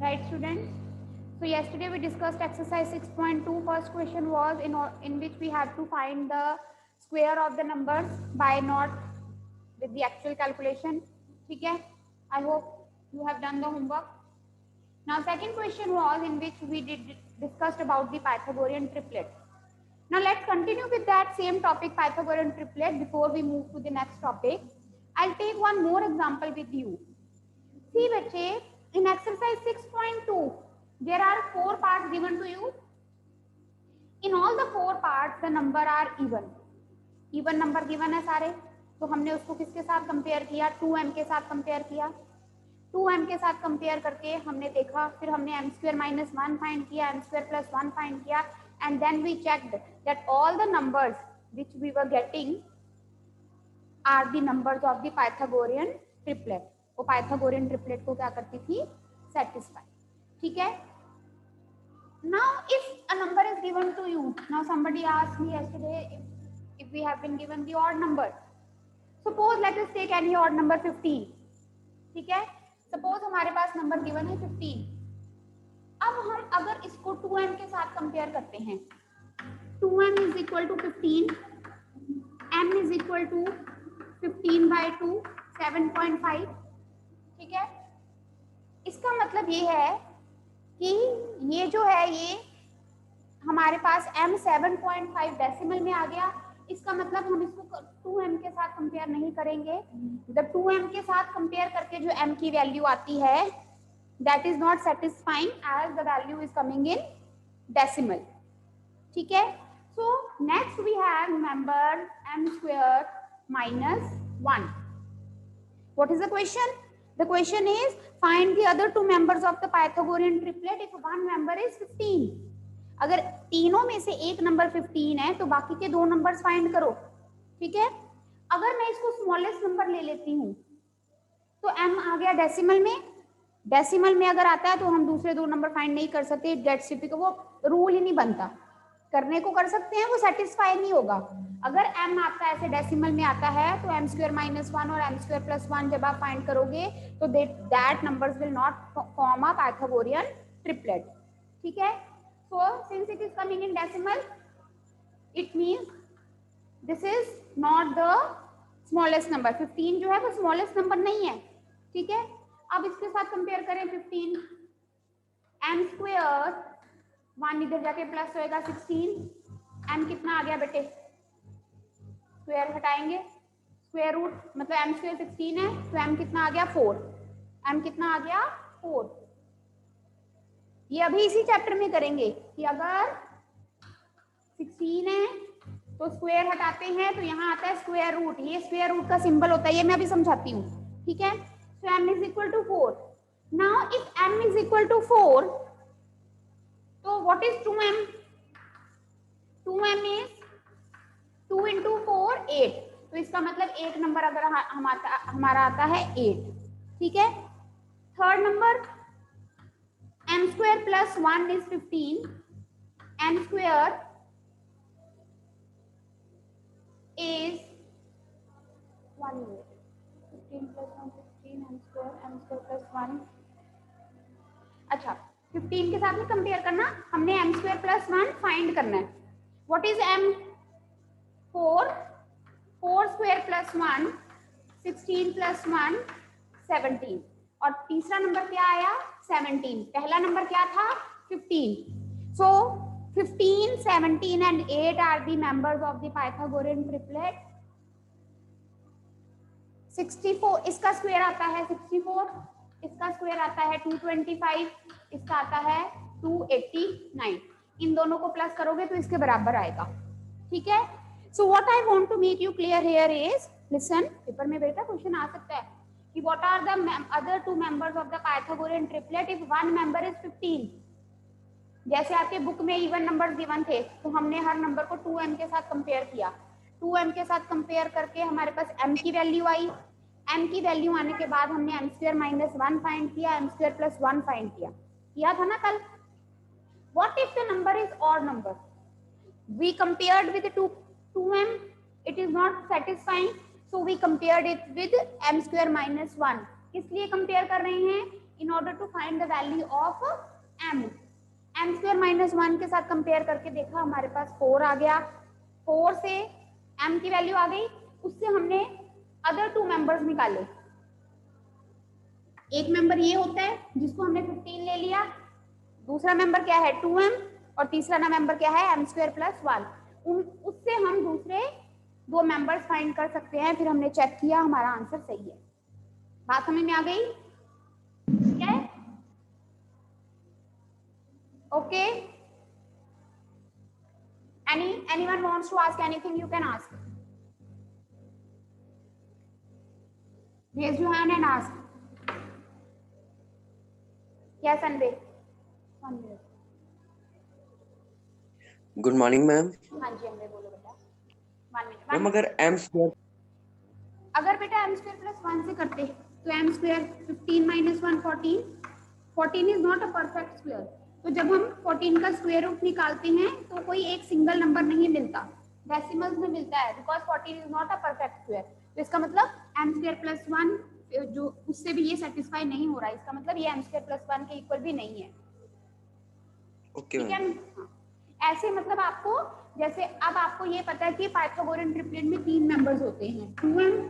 right students? So yesterday we discussed exercise 6.2. First question was in which we have to find the square of the numbers by not with the actual calculation. ठीक है? I hope you have done the homework. Now second question was in which we discussed about the Pythagorean triplet. Now let's continue with that same topic, Pythagorean triplet, before we move to the next topic. I'll take one more example with you. See बच्चे, in exercise 6.2 there are 4 parts given to you. In all the 4 parts the number are even number given है सारे. तो हमने उसको किसके साथ compare किया? 2m के साथ कंपेयर किया. 2m के साथ कंपेयर करके हमने देखा, फिर हमने m square minus 1 फाइंड किया, m square plus 1 फाइंड किया, and then we checked that all the numbers which we were getting are the numbers of the Pythagorean triplet. वो Pythagorean triplet को क्या करती थी? Satisfy. ठीक है? Now if a number is given to you, now somebody asked me yesterday if we have been given the odd number. Suppose let us take any odd number 15. ठीक है? Suppose हमारे पास number given है 15. अब हम अगर इसको 2m के साथ कंपेयर करते हैं, 2m is equal to 15, m is equal to 15 by 2, 7.5. ठीक है? इसका मतलब ये है कि ये जो है ये हमारे पास m 7.5 डेसिमल में आ गया. इसका मतलब हम इसको 2m के साथ कंपेयर नहीं करेंगे. जब 2m के साथ कंपेयर करके जो m की वैल्यू आती है that is not satisfying as the value is coming in decimal. ठीक है? So next we have number m square minus 1. What is the question? The question is find the other two members of the Pythagorean triplet if one member is 15. अगर तीनों में से एक number 15 है तो बाकी के दो नंबर्स फाइंड करो. ठीक है? अगर मैं इसको स्मॉलेस्ट नंबर ले लेती हूँ तो m आ गया डेसिमल में. डेसिमल में अगर आता है तो हम दूसरे दो नंबर फाइंड नहीं कर सकते. डेट्स टिपिकल, वो रूल ही नहीं बनता. करने को कर सकते हैं, वो सेटिस्फाई नहीं होगा. अगर m आपका ऐसे डेसिमल में आता है तो m square minus 1 और m square plus 1 जब आप फाइंड करोगे तो that numbers will not form a Pythagorean triplet. ठीक है? So since it is coming in decimal, it means this is not the smallest number. 15 जो है वो smallest number नहीं है. ठीक है? अब इसके साथ कंपेयर करें 15, m square 1 इधर जाके प्लस होएगा 16. m कितना आ गया बेटे? स्क्वायर हटाएंगे, स्क्वायर रूट मतलब m स्क्वायर 16 है तो m कितना आ गया? 4. m कितना आ गया? 4. ये अभी इसी चैप्टर में करेंगे कि अगर 16 है तो स्क्वायर हटाते हैं तो यहाँ आता है स्क्वायर रूट. ये स्क्वायर रूट का सिंबल होता है, ये मैं अभी समझाती हूँ. ठीक है? So m is equal to 4. Now if m is equal to 4, तो what is 2m? 2m is 2 into 4 8. तो इसका मतलब एक नंबर अगर हमारा आता है 8. ठीक है? Third number m square plus 1 is 15. m square is 1 minute. 15 plus 1 16 m square plus 1. अच्छा, 15 के साथ में कंपेयर करना, हमने m square plus 1 फाइंड करना है. What is m? 4 square plus 1 16 plus 1 17. और तीसरा नंबर क्या आया? 17. पहला नंबर क्या था? 15. So 15, 17 and 8 are the members of the Pythagorean triplet. 64 इसका स्क्वायर आता है 64, इसका स्क्वायर आता है 225, इसका आता है 289. इन दोनों को प्लस करोगे तो इसके बराबर आएगा. ठीक है? So what I want to make you clear here is, listen, paper में बेटा क्वेश्चन आ सकता है कि what are the other two members of the Pythagorean triplet if one member is 15. जैसे आपके बुक में इवन नंबर्स गिवन थे तो हमने हर नंबर को 2m के साथ कंपेयर किया. 2m के साथ कंपेयर करके हमारे पास m की वैल्यू आई. m की वैल्यू आने के बाद हमने m square minus 1 फाइंड किया, m square plus 1 फाइंड किया था ना कल. What if the number is odd number? We compared with 2m, it is not satisfying, so we compared it with m square minus 1. किस लिए compare कर रहे हैं? In order to find the value of m। m square minus 1 के साथ compare करके देखा, हमारे पास 4 आ गया, 4 से m की वैल्यू आ गई, उससे हमने अदर 2 मेंबर्स निकाले। एक मेंबर ये होता है जिसको हमने 15 ले लिया, दूसरा मेंबर क्या है 2m, और तीसरा ना मेंबर क्या है m स्क्वायर प्लस 1। उससे हम दूसरे 2 मेंबर्स फाइंड कर सकते हैं। फिर हमने चेक किया, हमारा आंसर सही है। बात समझ में आ गई? ठीक है, okay. anyone wants to ask anything, you can ask. Raise your hand and ask. Yes, Anbe. 1 minute. Good morning ma'am. हाँ जी अम्बे, बोलो बेटा। 1 मिनट। मैम अगर m स्क्वायर, अगर बेटा m स्क्वायर प्लस 1 से करते तो m square 15 minus 1 14, 14 is not a perfect square. तो जब हम 14 का स्क्वायर रूट निकालते हैं तो कोई एक सिंगल नंबर नहीं मिलता, डेसिमल्स में मिलता है, because 14 is not a perfect square. तो इसका मतलब m स्क्वायर प्लस 1 जो उससे भी ये सेटिस्फाई नहीं हो रहा है, इसका मतलब ये m स्क्वायर प्लस 1 के इक्वल भी नहीं है। ओके ठीक है, ऐसे मतलब आपको, जैसे अब आपको ये पता है कि पाइथागोरियन ट्रिपलेट में 3 मेंबर्स होते हैं, 2m,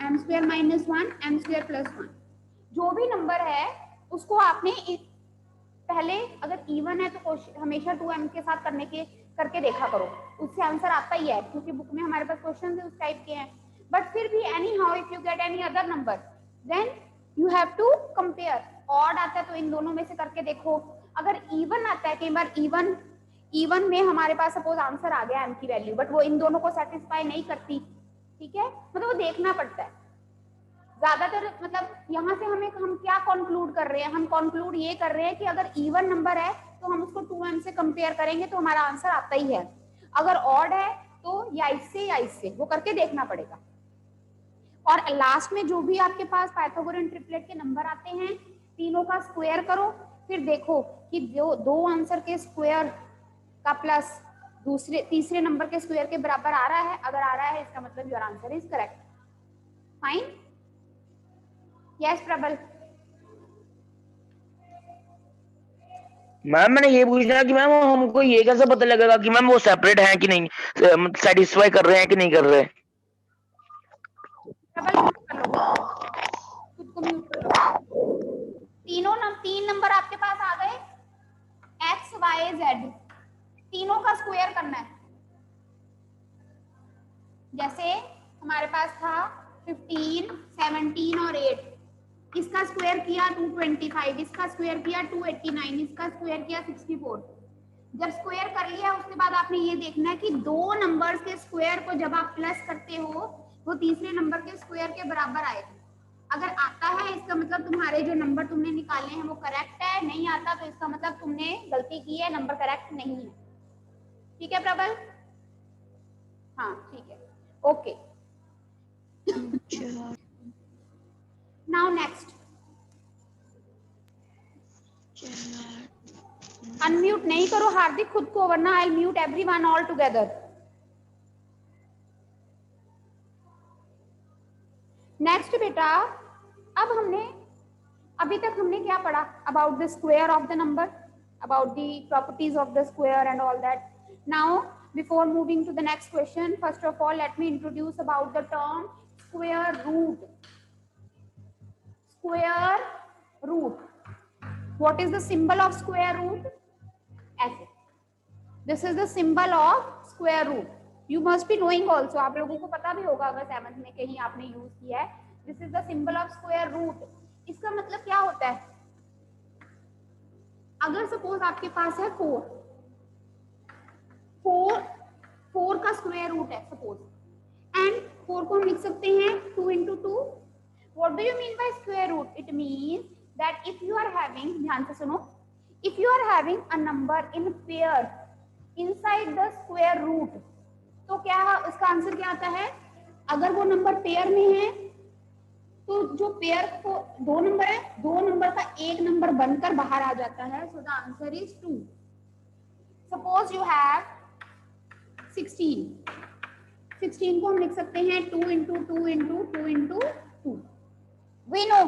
m square minus 1, m square plus 1। जो भी नंबर है उसको आपने पहले, अगर इवन है तो हमेशा 2m के साथ करके देखा करो, उससे आंसर आता ही है, क्योंकि बुक में हमारे पास क्वेश्चन उस टाइप के हैं। बट फिर भी any how if you get any other number then you have to compare. Odd आता है तो इन दोनों में से करके देखो, अगर इवन आता है, कई बार इवन में हमारे पास सपोज आंसर आ गया m की वैल्यू, बट वो इन दोनों को सेटिस्फाई नहीं करती, ठीक है, मतलब वो देखना पड़ता है ज्यादातर। मतलब यहाँ से हम क्या कंक्लूड कर रहे हैं, हम कंक्लूड ये कर रहे हैं कि अगर इवन नंबर है तो हम उसको 2m से कंपेयर करेंगे तो हमारा आंसर आता ही है, अगर ऑड है तो या इससे वो करके देखना पड़ेगा। और लास्ट में जो भी आपके पास पाइथागोरियन ट्रिपलेट के नंबर आते हैं, तीनों का स्क्वायर करो, फिर देखो कि दो आंसर के स्क्वायर का प्लस तीसरे नंबर के स्क्वायर के बराबर आ रहा है, अगर आ रहा है इसका मतलब your answer is correct. Fine, yes प्रबल। मैम मैंने ये पूछना कि मैम हमको ये कैसे पता लगेगा कि मैम वो सेपरेट हैं कि नहीं, सेटिस्फाई कर रहे हैं कि नहीं कर रहे? प्रबल म्यूट कर लो, खुद को म्यूट कर लो। तीन नंबर आपके पास आ गए, एक्स वाई जेड, तीनों का स्क्वायर करना है। जैसे हमारे पास था 15, 17 और 8, इसका स्क्वायर किया 225, इसका स्क्वायर किया 289, इसका स्क्वायर किया 64। जब स्क्वायर कर लिया उसके बाद आपने ये देखना है कि दो नंबर्स के स्क्वायर को जब आप प्लस करते हो वो तीसरे नंबर के स्क्वायर के बराबर आएगा। अगर आता है इसका मतलब तुम्हारे जो नंबर तुमने निकाले हैं वो करेक्ट है, नहीं आता तो इसका मतलब तुमने गलती की है, नंबर करेक्ट नहीं है। ठीक है प्रबल? हाँ ठीक है, ओके। नाउ नेक्स्ट, अनम्यूट नहीं करो हार्दिक खुद को, वरना I mute everyone all together. Next बेटा, अब अभी तक हमने क्या पढ़ा? About the square of the number, about the properties of the square and all that. Now before moving to the next question, first of all let me introduce about the term square root. Square root, what is the symbol of square root? ऐसे, this is the symbol of square root. You must be knowing also, आप लोगों को पता भी होगा अगर 7th में कहीं आपने यूज किया है। This is the symbol of square root. इसका मतलब क्या होता है? अगर सपोज आपके पास है 4 का स्क्वायर रूट है सपोज, एंड 4 को हम लिख सकते हैं 2 into 2. What do you mean by square root? It means that if you are having, ध्यान से सुनो, if you are having a number in pair inside the square root, तो क्या उसका आंसर क्या आता है? अगर वो नंबर पेयर में है तो जो पेयर को दो नंबर है, दो नंबर का एक नंबर बनकर बाहर आ जाता है, so the answer is 2. Suppose you have 16 को हम लिख सकते हैं 2 into 2 into 2 into 2. We know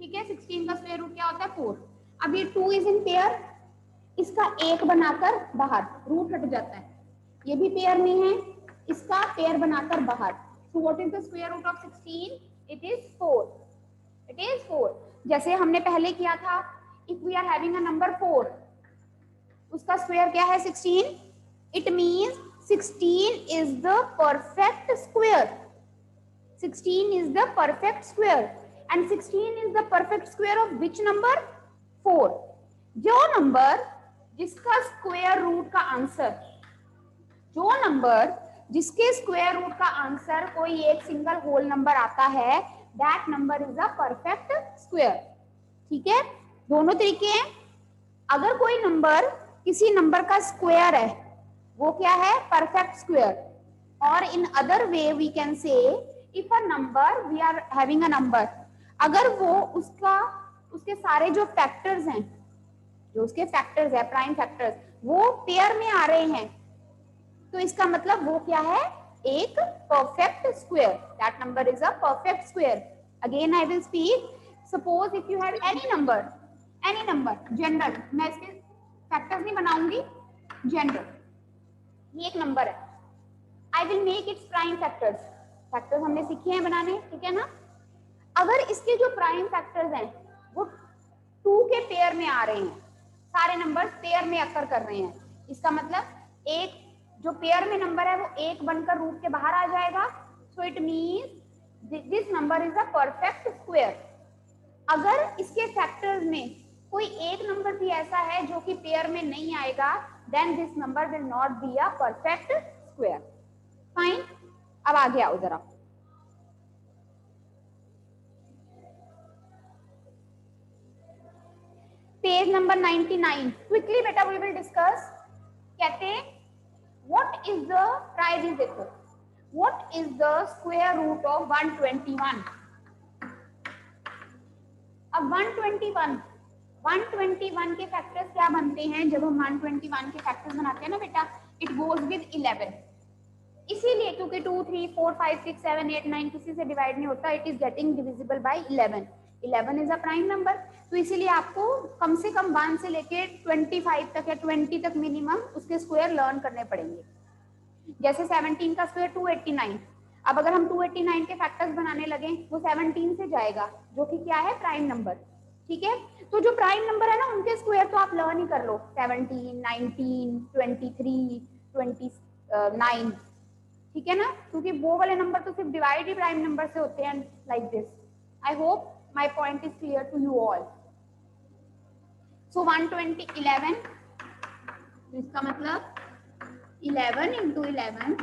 ठीक है, 16 का स्क्वायर रूट क्या होता है 4। अब ये 2 इज इन पेयर, इसका एक बनाकर बाहर रूट हट जाता है, ये भी पेयर में है, इसका पेयर बनाकर बाहर। So what is the square root of 16? It is 4, it is 4। जैसे हमने पहले किया था, if we are having a number 4, उसका स्क्वायर क्या है 16, it means 16 is the perfect square, 16 is the perfect square and 16 is the perfect square of which number? 4। जो number जिसका स्क्वायर रूट का आंसर, जो नंबर जिसके स्क्वायर रूट का answer कोई एक सिंगल होल नंबर आता है, that number is a perfect square. ठीक है, दोनों तरीके हैं। अगर कोई नंबर किसी नंबर का स्क्वायर है, वो क्या है? Perfect square. और in other way we can say, if a number, we are having a number, अगर वो उसके सारे जो फैक्टर्स हैं, जो उसके फैक्टर्स है, प्राइम फैक्टर्स, वो पेयर में आ रहे हैं, तो इसका मतलब वो क्या है? एक perfect square. That number is a perfect square. Again I will speak, suppose if you have any number general, मैं इसके फैक्टर्स नहीं बनाऊंगी, जनरल, ये एक नंबर है, I will make its prime factors. Factors हमने सीखे हैं बनाने, ठीक है ना? अगर इसके जो प्राइम फैक्टर्स हैं वो 2 के पेयर में आ रहे हैं, सारे नंबर्स पेयर में अकर कर रहे हैं, इसका मतलब एक जो पेयर में नंबर है वो एक बनकर रूट के बाहर आ जाएगा। So it means this number is a perfect square. अगर इसके फैक्टर्स में कोई एक नंबर भी ऐसा है जो कि पेयर में नहीं आएगा, then this number will not be a perfect square. Fine, अब आगे आओ जरा। पेज नंबर 99, क्विकली बेटा वी विल डिस्कस। कहते हैं what is the, try this, देखो, what is the square root of 121? अब 121 के फैक्टर्स क्या बनते हैं? जब हम 121 के फैक्टर्स बनाते हैं ना बेटा, इट गोज विद 11। इसीलिए क्योंकि 2, 3, 4, 5, 6, 7, 8, 9 किसी से डिवाइड नहीं होता, it is getting divisible by 11। 11 is a prime number, तो इसीलिए आपको कम से कम 1 से लेके 25 तक या 20 तक मिनिमम उसके स्क्वायर लर्न करने पड़ेंगे। जैसे 17 का स्क्वायर 289, अब अगर हम 289 के फैक्टर्स बनाने लगे, वो 17 से जाएगा, जो कि क्या है? Prime number. ठीक है, तो जो प्राइम नंबर है ना, उनके स्क्वायर तो आप लर्न ही कर लो, 17, 19, 23, 29, ठीक है ना? क्योंकि वो वाले नंबर तो सिर्फ डिवाइड ही प्राइम नंबर से होते हैं, like this. I hope my point is clear to you all. So 120, 11, इसका मतलब 11 into 11,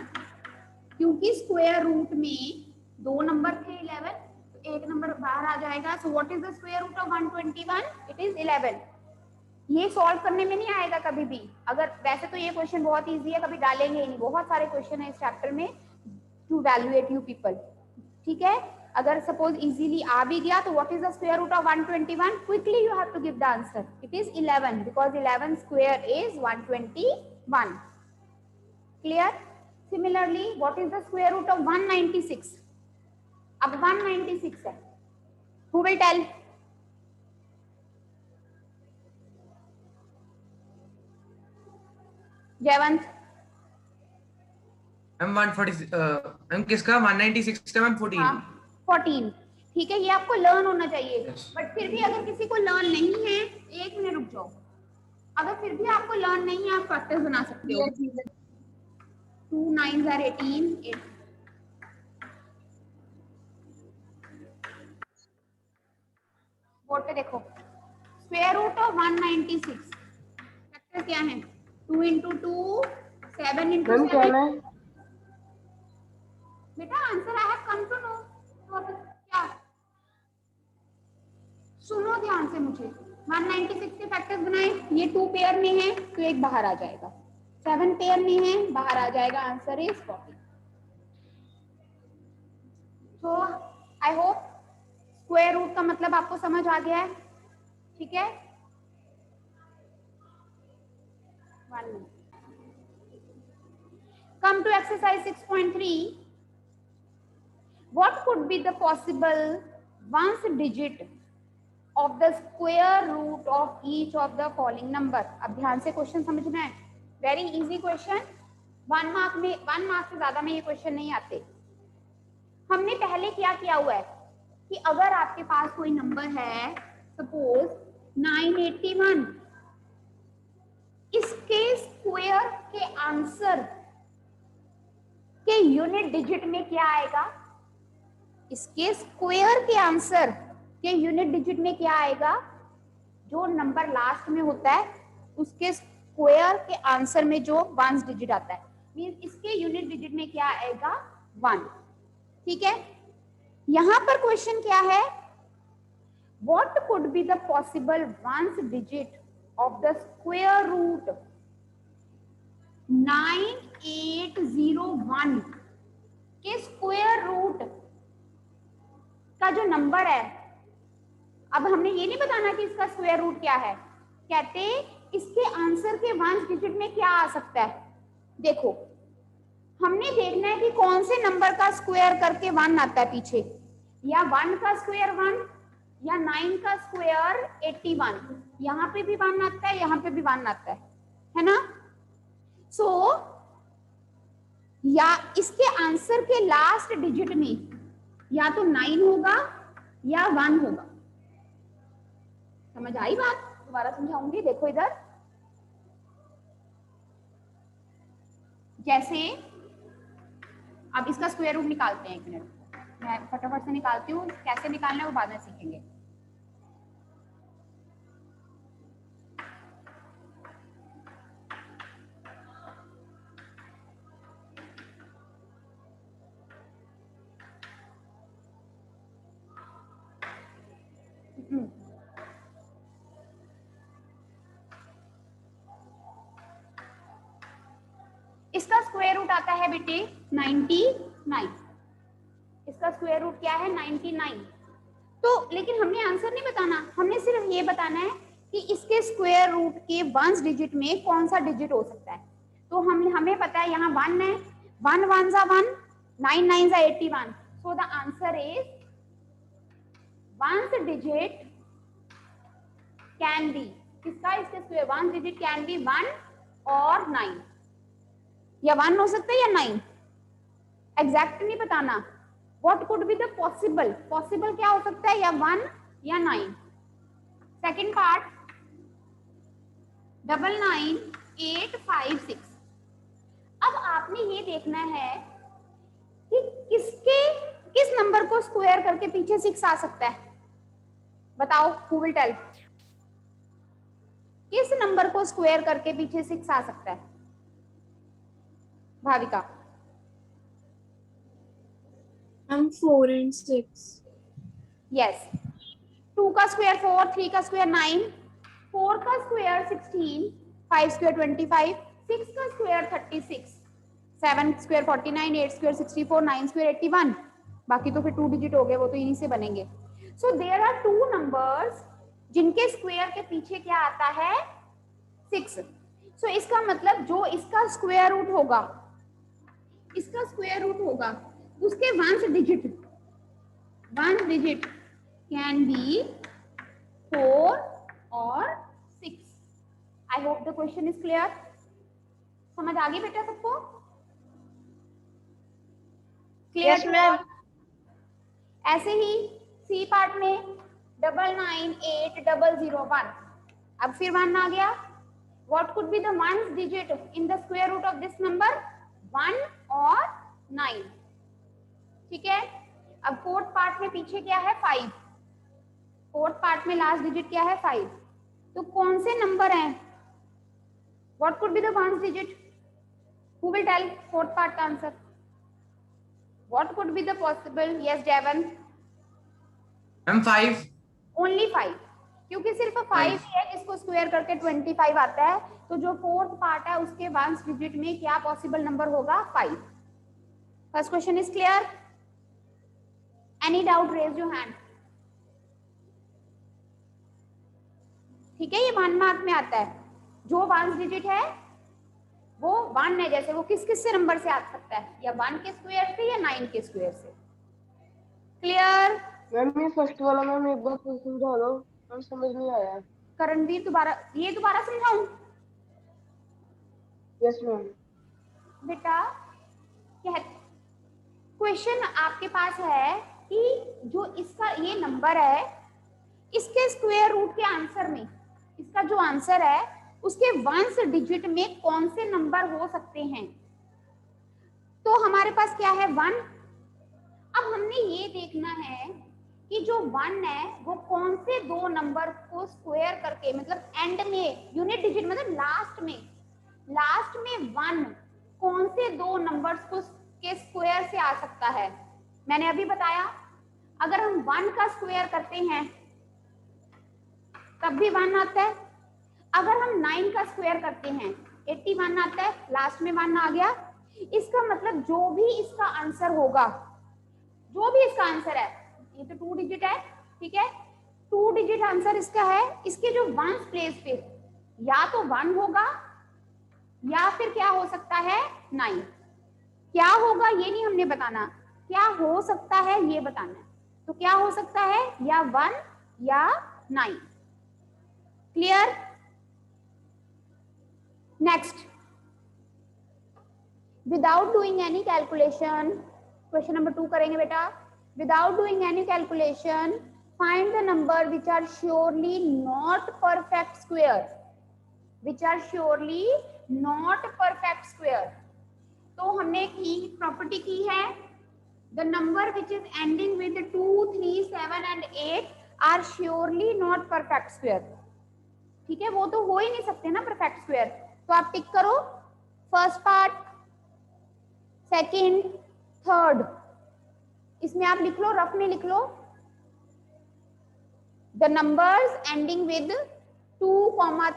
क्योंकि स्क्वायर रूट में 2 नंबर थे 11, तो एक नंबर बाहर आ जाएगा। So what is the square root of 121? It is 11। ये सॉल्व करने में नहीं आएगा कभी भी। अगर वैसे तो ये क्वेश्चन बहुत इजी है, कभी डालेंगे ही नहीं, बहुत सारे क्वेश्चन है इस चैप्टर में टू वैल्यूएट यू पीपल। ठीक है, अगर सपोज इजीली आ भी गया तो what is the square root of 121? Quickly you have to give the answer. It is 11 because 11 square is 121। Clear? Similarly what is the square root of 196? अब 196 है, who will tell? Jaywant. Ma'am 140 ma'am किसका 196 का ma'am 14। हाँ 14। ठीक है, ये आपको learn होना चाहिए। Yes. बट फिर भी अगर किसी को लर्न नहीं है, एक मिनट रुक जाओ, अगर फिर भी आपको लर्न नहीं है, आप फैक्टर्स बना सकते हो। 2 9s are 18, 8। बोर्ड पे देखो, स्क्वायर रूट ऑफ 196 फैक्टर क्या है? 2 into 2, 7 into 7। बेटा answer I have come to know. तो क्या, सुनो ध्यान से मुझे। 196 के फैक्टर्स बनाए, ये 2 पेयर में है तो एक बाहर आ जाएगा, 7 पेयर में है, बाहर आ जाएगा, आंसर इज 40। तो आई होप स्क्वायर रूट का मतलब आपको समझ आ गया है। ठीक है, 1 minute. Come to exercise 6.3. What could be the possible ones digit of the square root of each of the following number. अब ध्यान से क्वेश्चन समझना है, वेरी इजी क्वेश्चन, 1 मार्क से ज्यादा में ये क्वेश्चन नहीं आते। हमने पहले क्या किया हुआ है कि अगर आपके पास कोई नंबर है सपोज 981, इसके स्क्वायर के आंसर के यूनिट डिजिट में क्या आएगा, इसके स्क्वायर के आंसर के यूनिट डिजिट में क्या आएगा, जो नंबर लास्ट में होता है उसके स्क्वायर के आंसर में जो 1 डिजिट आता है, मींस इसके यूनिट डिजिट में क्या आएगा 1। ठीक है, यहां पर क्वेश्चन क्या है, what could be the possible 1 digit of the square root 9801 के स्क्वायर रूट का जो नंबर है। अब हमने ये नहीं बताना कि इसका स्क्वायर रूट क्या है, कहते इसके आंसर के 1 डिजिट में क्या आ सकता है। देखो हमने देखना है कि कौन से नंबर का स्क्वायर करके 1 आता है पीछे, या 1 का स्क्वायर 1 या 9 का स्क्वायर 81, यहाँ पे भी 1 आता है, यहाँ पे भी 1 आता है ना। सो या इसके आंसर के लास्ट डिजिट में या तो 9 होगा या 1 होगा। समझ आई बात? दोबारा समझाऊंगी, देखो इधर, जैसे अब इसका स्क्वायर रूट निकालते हैं, 1 मिनट मैं फटाफट से निकालती हूँ, कैसे निकालना है वो बाद में सीखेंगे। इसका स्क्वायर रूट आता है बेटे 99, इसका स्क्वायर रूट क्या है 99। तो लेकिन हमने आंसर नहीं बताना, हमने सिर्फ ये बताना है कि इसके स्क्वायर रूट के 1 डिजिट में कौन सा डिजिट हो सकता है। तो हमें पता है यहाँ 1 है, 1 1 सा 1, 9 9 सा 81, so the answer is 1 digit can be, किसका, इसके स्क्वायर 1 डिजिट कैन बी 1 और 9, या 1 हो सकता है या 9, एग्जैक्ट नहीं बताना। What could be the possible, possible क्या हो सकता है, या 1 या 9। Second part 99856। अब आपने ये देखना है कि किस नंबर को स्क्वायर करके पीछे 6 आ सकता है, बताओ, हु विल टेल, किस नंबर को स्क्वायर करके पीछे 6 आ सकता है, भाविका? I'm 4 and 6. यस, 2 का स्क्वायर 4, 3 का स्क्वायर 9, 4 का स्क्वायर 16, 5 स्क्वायर 25, 6 का स्क्वायर 36, 7 स्क्वायर 49, 8 स्क्वायर 64, 9 स्क्वायर 81, बाकी तो फिर 2 डिजिट हो गए, वो तो इन्हीं से बनेंगे। सो देयर आर 2 नंबर्स जिनके स्क्वायर के पीछे क्या आता है 6। सो इसका मतलब जो इसका स्क्वायर रूट होगा, इसका स्क्वायर रूट होगा, उसके 1 डिजिट कैन बी 4 और 6। I hope the question is clear. समझ आ गई बेटा सबको? क्लियर? Yes, ma'am. ऐसे ही सी पार्ट में 998001, अब फिर 1 आ गया। What could be the 1 digit in the square root of this number, 1 और 9। ठीक है, अब फोर्थ पार्ट में पीछे क्या है 5, फोर्थ पार्ट में लास्ट डिजिट क्या है 5, तो कौन से नंबर हैं, what could be the 1 digit, who will tell fourth part का answer, what could be the possible. Yes Devan, ma'am 5, only 5, क्योंकि सिर्फ 5 ही है जिसको स्क्वायर करके 25 आता है, तो जो फोर्थ पार्ट है उसके 1 डिजिट में क्या पॉसिबल नंबर होगा 5। First question is clear? Any doubt, raise your hand. ठीक है, ये 1 मार्क में आता है, जो 1 डिजिट है वो 1 है, जैसे वो किस से नंबर से आ सकता है, या 1 के स्क्वायर से या 9 के स्क्वायर से। क्लियर? मैम ये फर्स्ट वाला मैम एक बार फिर समझा दो। समझ नहीं आया। करणवीर दोबारा समझाऊं? Yes ma'am. बेटा क्वेश्चन आपके पास है कि जो इसका ये नंबर है, इसके स्क्वायर रूट के आंसर में, इसका जो आंसर है उसके 1 डिजिट में कौन से नंबर हो सकते हैं। तो हमारे पास क्या है 1। अब हमने ये देखना है कि जो 1 है वो कौन से दो नंबर को स्क्वायर करके, मतलब एंड में यूनिट डिजिट मतलब लास्ट में 1 कौन से दो नंबर्स को के स्क्वायर से आ सकता है। मैंने अभी बताया अगर हम 1 का स्क्वायर करते हैं तब भी 1 आता है, अगर हम 9 का स्क्वायर करते हैं 81 आता है, लास्ट में 1 आ गया। इसका मतलब जो भी इसका आंसर होगा, जो भी इसका आंसर है, ये तो 2 डिजिट है, ठीक है, 2 डिजिट आंसर इसका है, इसके जो 1 प्लेस पे या तो 1 होगा या फिर क्या हो सकता है 9। क्या होगा ये नहीं हमने बताना, क्या हो सकता है ये बताना है। तो क्या हो सकता है या 1 या 9। Clear? Next, without doing any calculation, question number 2 करेंगे बेटा। Without doing any calculation find the number which are surely not perfect square, which are surely not perfect square. तो हमने की प्रॉपर्टी की है the number which is ending with 2, 3, 7 and 8 are surely not perfect square. ठीक है, वो तो हो ही नहीं सकते ना परफेक्ट स्क्वायर। तो आप टिक करो फर्स्ट पार्ट, सेकंड, थर्ड, इसमें आप लिख लो, रफ में लिख लो the numbers ending with 2,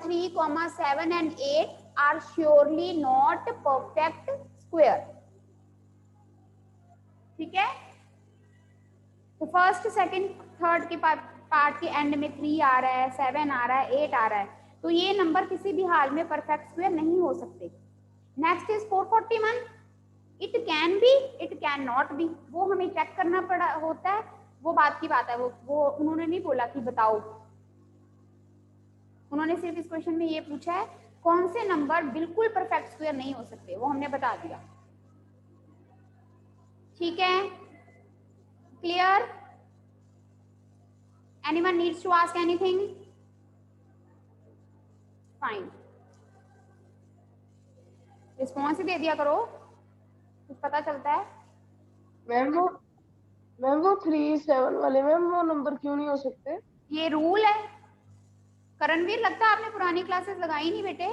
3, 7 and 8 are surely not perfect square. ठीक है, तो फर्स्ट, सेकंड, थर्ड के पार्ट के एंड में 3 आ रहा है, 7 आ रहा है, 8 आ रहा है, तो ये नंबर किसी भी हाल में परफेक्ट स्क्वायर नहीं हो सकते। Next is 441, it can be, it can not be, वो हमें चेक करना पड़ा होता है, वो बात की बात है, वो उन्होंने नहीं बोला कि बताओ, उन्होंने सिर्फ इस क्वेश्चन में ये पूछा है कौन से नंबर बिल्कुल परफेक्ट स्क्वायर नहीं हो सकते, वो हमने बता दिया। ठीक है, clear? Anyone needs to ask anything? Fine, response ही दे दिया करो, कुछ पता चलता है। मैम वो 3, 7 वाले मैम वो नंबर क्यों नहीं हो सकते? ये रूल है करणवीर, लगता है आपने पुरानी क्लासेस लगाई नहीं बेटे,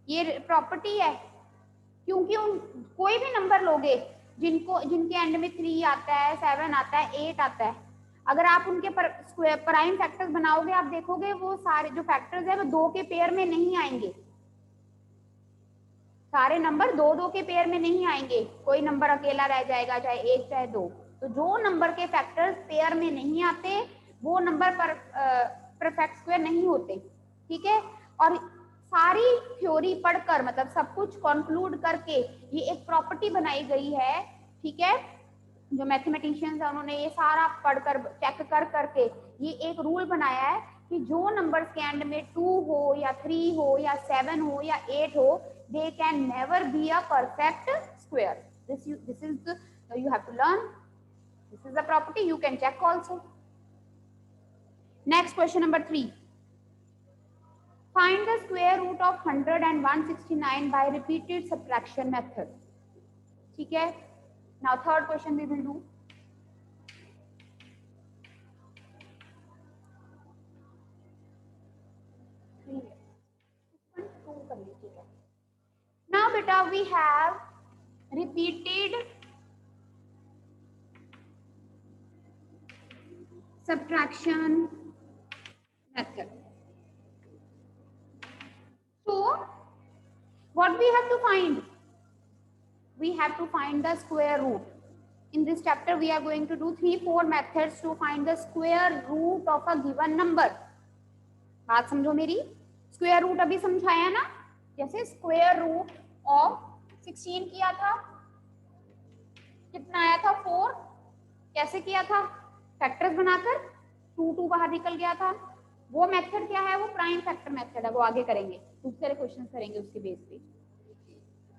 ये प्रॉपर्टी है। क्योंकि कोई भी नंबर लोगे जिनके एंड में 3 आता है, 7 आता है, 8 आता है, अगर आप उनके प्राइम फैक्टर्स बनाओगे, आप देखोगे वो सारे जो फैक्टर्स है वो 2 के पेयर में नहीं आएंगे, सारे नंबर 2-2 के पेयर में नहीं आएंगे, कोई नंबर अकेला रह जाएगा, चाहे 1 चाहे 2। तो जो नंबर के फैक्टर्स पेयर में नहीं आते वो नंबर पर परफेक्ट स्क्वायर नहीं होते। ठीक है, और सारी थ्योरी पढ़कर, मतलब सब कुछ कंक्लूड करके ये एक प्रॉपर्टी बनाई गई है। ठीक है, जो मैथमेटिशियंस है उन्होंने ये सारा पढ़कर चेक कर करके ये एक रूल बनाया है कि जो नंबर्स के एंड में 2 हो या 3 हो या 7 हो या 8 हो, they can never be a perfect square. This is the, you have to learn. This is the property, you can check also. Next, question number 3. Find the square root of 100 and 169 by repeated subtraction method. ठीक है, now third question we will do. Now beta we have repeated subtraction method. So what we have to find? We have to find the square root. In this chapter we are going to do 3-4 methods to find the square root of a given number. बात समझो मेरी, square root अभी समझाया ना, जैसे square root of 16 किया था, कितना आया था 4, कैसे किया था? फैक्टर्स बनाकर, 2 बाहर निकल गया था, वो मेथड क्या है, वो प्राइम फैक्टर मेथड है, वो आगे करेंगे, खूब सारे क्वेश्चन करेंगे उसके बेस पे.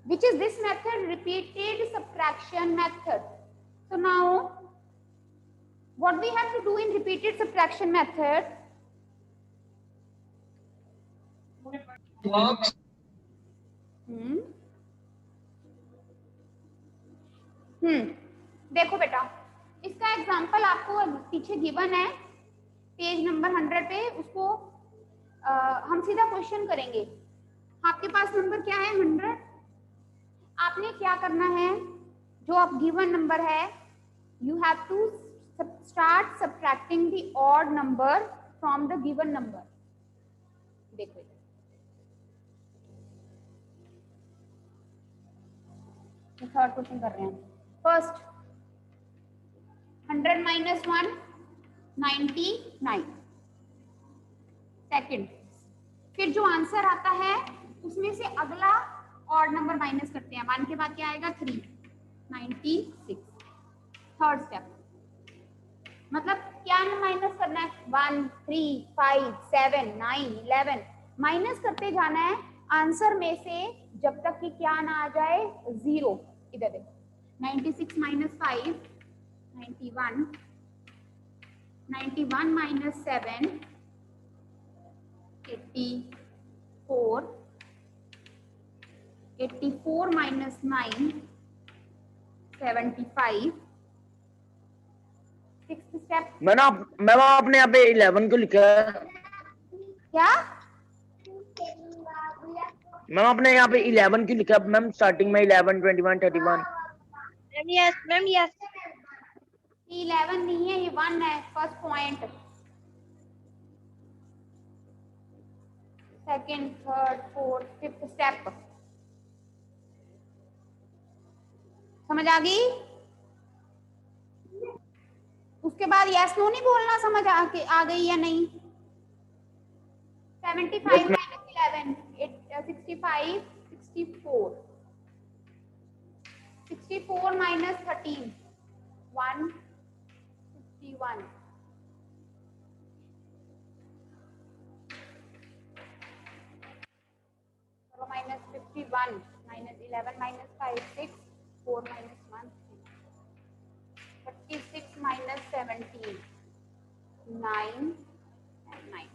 Which is this method? Repeated subtraction method. So now, what we have to do in repeated subtraction method? देखो बेटा, इसका एग्जांपल आपको पीछे गिवन है पेज नंबर 100 पे, उसको हम सीधा क्वेश्चन करेंगे. आपके पास नंबर क्या है 100. आपने क्या करना है, जो आप गिवन नंबर है, you have to start subtracting the odd number from the given number. देखो थर्ड क्वेश्चन कर रहे हैं. First 100 minus 1 99. सेकंड, फिर जो आंसर आता है उसमें से अगला ऑड नंबर माइनस करते हैं. 1 के बाद क्या आएगा 3, 96. थर्ड स्टेप, मतलब क्या माइनस करना है, 1 3 5 7 9 11 माइनस करते जाना है आंसर में से जब तक कि क्या ना आ जाए 0. इधर देखो 96 minus 5 91, 91 minus 7 84, 84 minus 9 75. Sixth step, ma'am आपने यहाँ पे 11 को लिखा है. क्या मैम आपने यहाँ पे 11 की लिखा है मैम, स्टार्टिंग में 11 21 31. मैम यस 11 नहीं है, ये 1 है. First point, second, third, fourth, fifth step. समझ आ गई? उसके बाद यस नो नहीं बोलना, समझ आ गई या नहीं. 75 minus 11 65 64, 64 minus 13 151. Minus 51 minus 11 minus 5 6 4 minus 1 36 minus 17 9 and 19.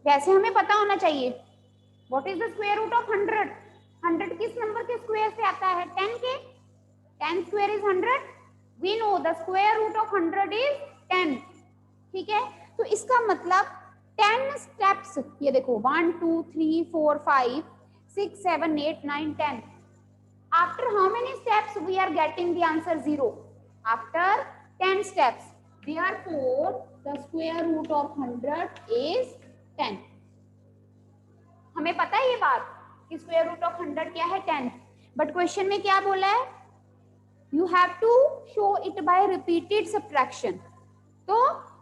वैसे हमें पता होना चाहिए what is the square root of 100. 100 किस नंबर के स्क्वायर से आता है, 10 के. 10 square is 100. We know the square root of 100 is 10. ठीक है, तो इसका मतलब 10 स्टेप्स, ये देखो 1 2 3 4 5 6 7 8 9 10. After how many steps we are getting the answer 0? After 10 steps. Therefore, the square root of 100 is 10. हमें पता है ये बात कि स्क्वायर रूट ऑफ 100 क्या है 10. बट क्वेश्चन में क्या बोला है, you have to show it by repeated subtraction. तो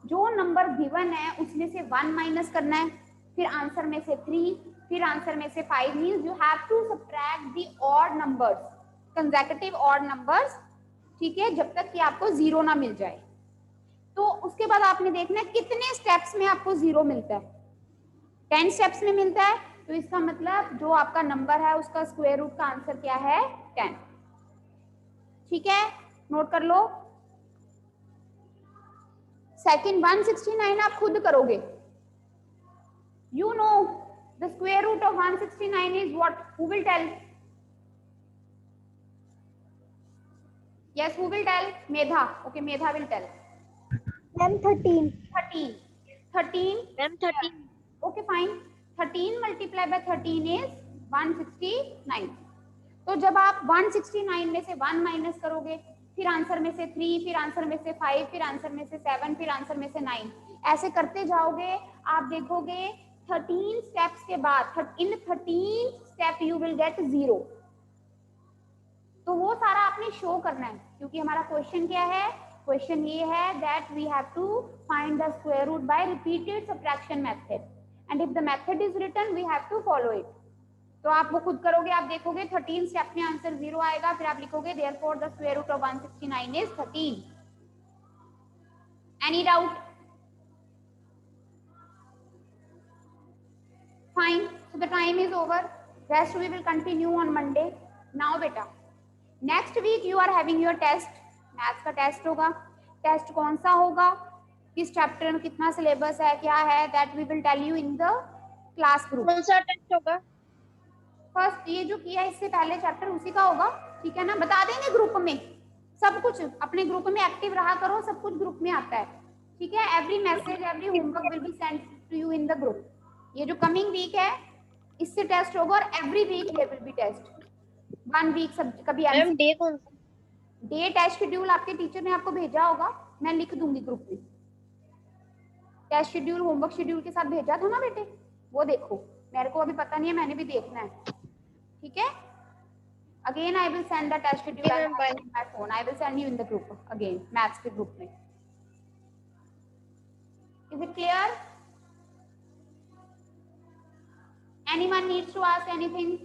जो नंबर गिवन है उसमें से 1 माइनस करना है, फिर आंसर में से 3, फिर आंसर में से 5. Means you have to subtract the odd numbers, consecutive odd numbers. ठीक है, जब तक कि आपको 0 ना मिल जाए. तो उसके बाद आपने देखना है कितने स्टेप्स में आपको 0 मिलता है. 10 स्टेप्स में मिलता है, तो इसका मतलब जो आपका नंबर है उसका स्क्वायर रूट का आंसर क्या है 10. ठीक है, नोट कर लो. सेकंड 169 आप खुद करोगे. You know the square root of 169 is what, who will tell? Yes, who will tell? Medha. Okay, Medha will tell. Ma'am 13 ma'am 13. Okay fine. 13 multiply by 13 is 169. तो जब आप 169 में से 1 माइनस करोगे, फिर आंसर में से 3, फिर आंसर में से 5, फिर आंसर में से 7, फिर आंसर में से 9, ऐसे करते जाओगे. आप देखोगे 13 स्टेप्स के बाद इन 13 स्टेप यू विल गेट 0. तो वो सारा आपने शो करना है, क्योंकि हमारा क्वेश्चन क्या है, क्वेश्चन ये है that we have to find the square root by repeated subtraction method, and if the method is written we have to follow it. तो आप वो खुद करोगे, आप देखोगे 13 स्टेप में आंसर 0 आएगा, फिर आप लिखोगे therefore the square root of 169 is 13. Any doubt? Fine. So the time is over. Rest we will continue on Monday. Now beta, next week you are having your test. Maths का test होगा. Test कौन सा होगा, किस chapter में कितना syllabus है, क्या है, that we will tell you in the class group. कौन सा टेस्ट होगा? फर्स्ट ये जो किया इससे पहले चैप्टर उसी का होगा, ठीक है ना. बता देंगे ग्रुप में सब कुछ. अपने ग्रुप में एक्टिव रहा करो, सब कुछ ग्रुप में आता है, ठीक है. Every message, every homework will be send to you in the group. ये जो कमिंग वीक है इससे टेस्ट होगा और every week there will be test. 1 week सब कभी मैम डे कौन सा? डे टेस्ट शेड्यूल आपके टीचर ने आपको भेजा होगा, मैं लिख दूंगी ग्रुप में. टेस्ट शेड्यूल होमवर्क शेड्यूल के साथ भेजा था ना बेटे, वो देखो. मेरे को अभी पता नहीं है, मैंने भी देखना है, ठीक है. Again I will send the test schedule on my phone. I will send you in the group again, maths के ग्रुप में. Is it clear? Anyone needs to ask anything?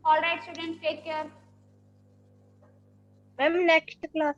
All right, students, take care. Ma'am next class